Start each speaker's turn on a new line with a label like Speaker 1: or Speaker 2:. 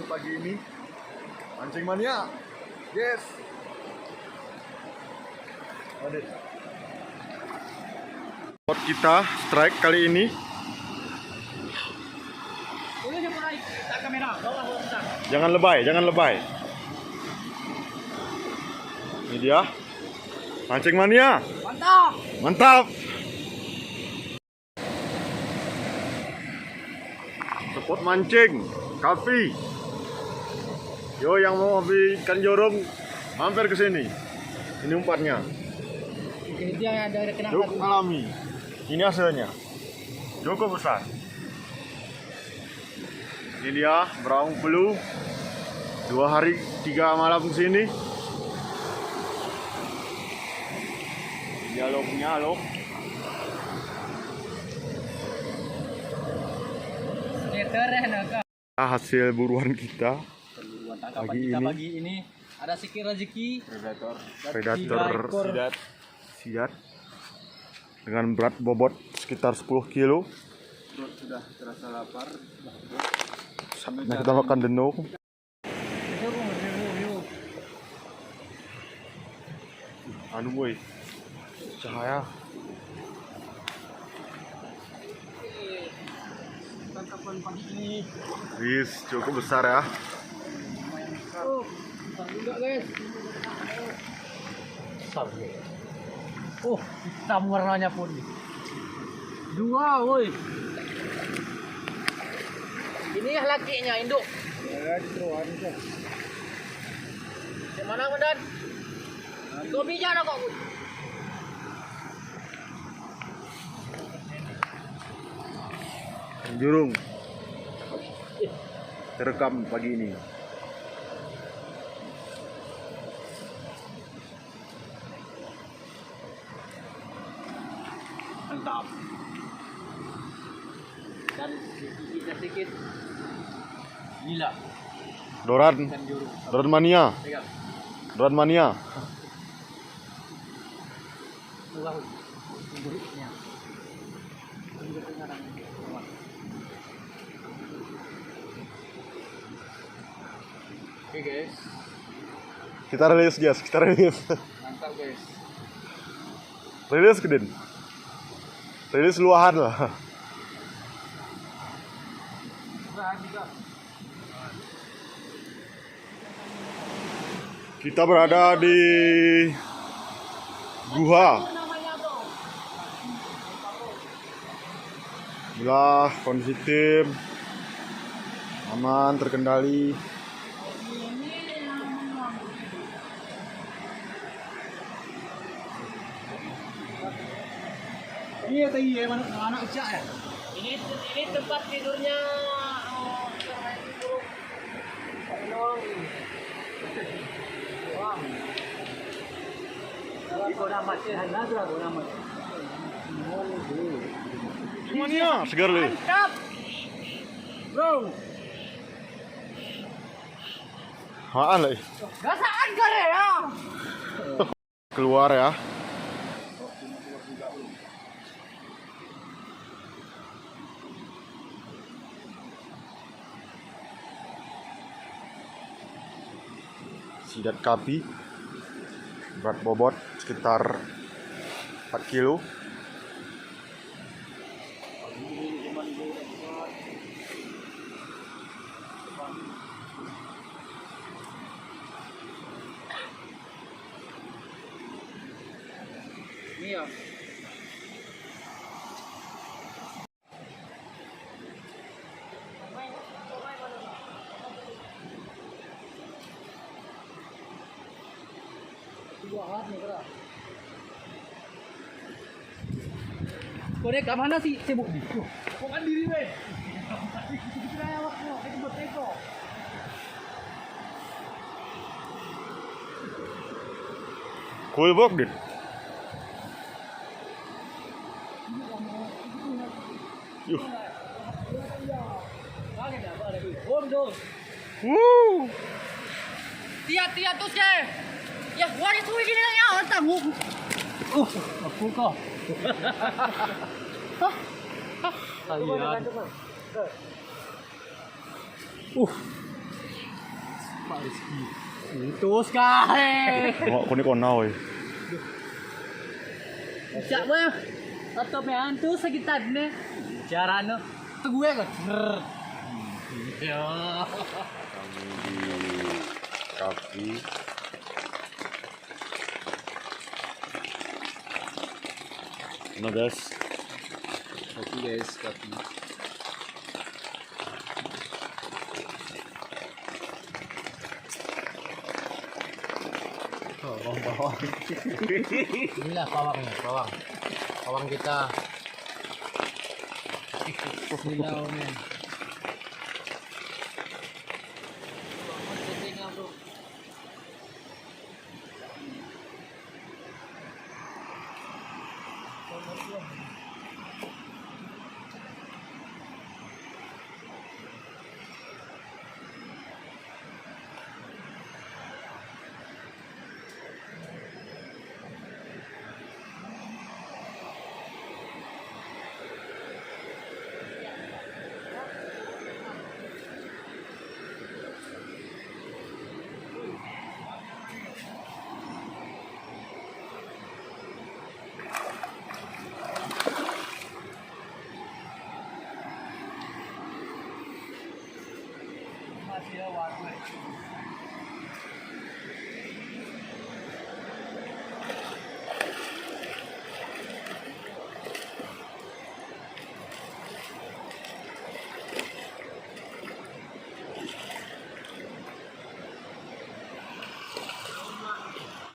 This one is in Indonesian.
Speaker 1: pagi ini. Mancing mania. Yes. Adit. Spot kita strike kali ini. Jangan lebay, jangan lebay. Ini dia. Mancing mania.
Speaker 2: Mantap.
Speaker 1: Mantap. Spot mancing, kapi. Yo yang mau ambil ikan jorong, mampir ke sini. Ini umpannya.
Speaker 2: Dia ada kenapa?
Speaker 1: Cukup alami. Ini hasilnya. Cukup besar. Ini dia beraung pelu. 2 hari 3 malam ke sini. Dialognya loh. Hasil buruan kita
Speaker 2: pagi ini ada sikit rezeki
Speaker 1: predator sidat dengan berat bobot sekitar 10 kilo.
Speaker 2: Perut sudah terasa lapar.
Speaker 1: Nah, kita makan denuk. Anu boy, cahaya.
Speaker 2: Tangkapan pagi ini.
Speaker 1: Wis, cukup besar ya.
Speaker 2: Oh, besar juga guys. Besar. Oh, hitam warnanya pun. 2, woi. Ini ya lakinya induk. Ya, diteruan itu. Di mana Mandan? Kau bijak nak kau.
Speaker 1: Jurung terekam pagi ini.
Speaker 2: Mantap. Dan sedikit gila.
Speaker 1: Doran mania.
Speaker 2: Pegang.
Speaker 1: Doran mania.
Speaker 2: Wow. Buruknya. Oke guys.
Speaker 1: Kita rilis guys, kita rilis.
Speaker 2: Mantap guys.
Speaker 1: Rilis kedin. Rilis luahan lah. Kita berada di Guha. Alhamdulillah kondisi tim aman, terkendali.
Speaker 2: Iya tadi ya anak ucap ya. Ini tempat tidurnya
Speaker 1: Mania segar deh.
Speaker 2: Mantap. Bro.
Speaker 1: Haan lah.
Speaker 2: Gasaan kare ya.
Speaker 1: Keluar ya. Sidat kapi, berat bobot sekitar 4 kilo.
Speaker 2: Iya. Kau ni kat mana sih sibuk ni? Kau kan diri weh. Kita awak kau, kita buat teko.
Speaker 1: Cool work din. Yuh. Woo.
Speaker 2: Tiap tu ke. Ya, wah itu gini ya, tamu. Aku kau. Ayah. Pak Rizky. Itu sekali.
Speaker 1: Kok ni kau nau?
Speaker 2: Cak boy. Atau me hantu sekitar ni. Cara no. Tegue kan. Ya.
Speaker 1: Kami di kaki. Ano guys?
Speaker 2: Kopi guys, kopi. Oh, bawang. Inilah pawangnya, pawang. Pawang kita. Silau men. Masih ada warna.